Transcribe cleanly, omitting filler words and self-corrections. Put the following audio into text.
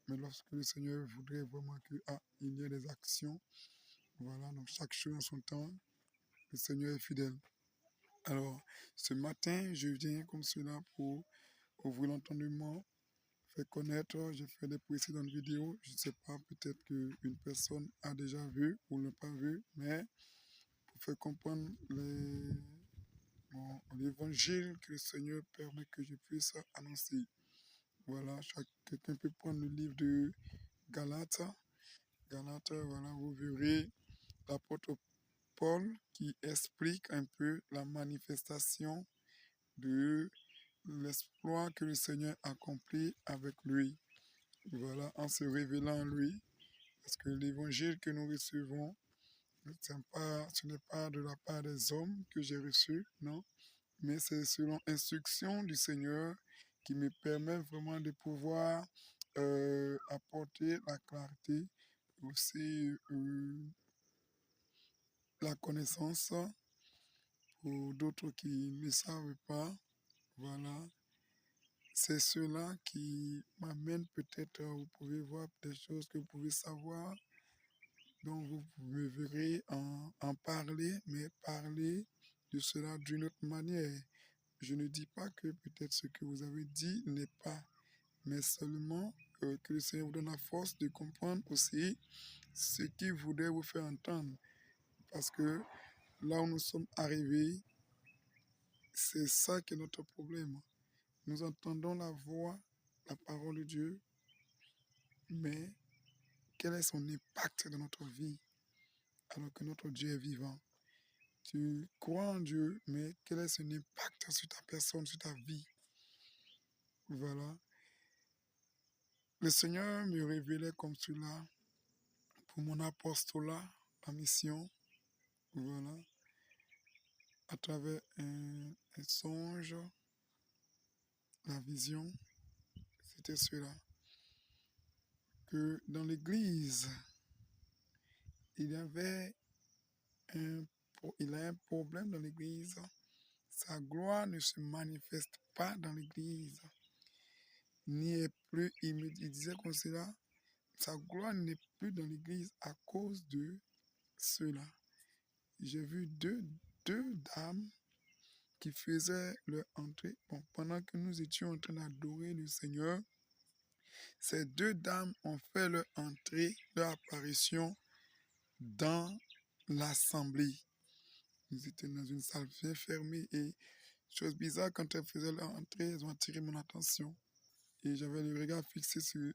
mais lorsque le Seigneur voudrait vraiment qu'il y ait des actions, voilà, donc chaque chose en son temps, le Seigneur est fidèle. Alors, ce matin, je viens comme cela pour ouvrir l'entendement, faire connaître, j'ai fait des précédentes vidéos, je ne sais pas, peut-être qu'une personne a déjà vu ou n'a pas vu, mais pour faire comprendre l'évangile que le Seigneur permet que je puisse annoncer. Voilà, quelqu'un peut prendre le livre de Galates. Galates, voilà, vous verrez l'apôtre Paul qui explique un peu la manifestation de l'exploit que le Seigneur accomplit avec lui. Voilà, en se révélant en lui. Parce que l'évangile que nous recevons, ce n'est pas de la part des hommes que j'ai reçu, non, mais c'est selon instruction du Seigneur qui me permet vraiment de pouvoir apporter la clarté, aussi la connaissance pour d'autres qui ne savent pas. Voilà. C'est cela qui m'amène peut-être, vous pouvez voir des choses que vous pouvez savoir, donc vous me verrez en parler, mais parler de cela d'une autre manière. Je ne dis pas que peut-être ce que vous avez dit n'est pas, mais seulement que le Seigneur vous donne la force de comprendre aussi ce qu'il voudrait vous faire entendre. Parce que là où nous sommes arrivés, c'est ça qui est notre problème. Nous entendons la voix, la parole de Dieu, mais quel est son impact dans notre vie alors que notre Dieu est vivant? Tu crois en Dieu, mais quel est son impact sur ta personne, sur ta vie? Voilà. Le Seigneur me révélait comme cela pour mon apostolat, la mission, voilà, à travers un songe, la vision, c'était cela. Que dans l'Église, il y a un problème dans l'Église. Sa gloire ne se manifeste pas dans l'Église, ni est plus, il disait comme cela, sa gloire n'est plus dans l'Église à cause de cela. J'ai vu deux dames qui faisaient leur entrée. Bon, pendant que nous étions en train d'adorer le Seigneur, ces deux dames ont fait leur entrée, leur apparition dans l'assemblée. Nous étions dans une salle bien fermée et, chose bizarre, quand elles faisaient leur entrée, elles ont attiré mon attention. Et j'avais le regard fixé sur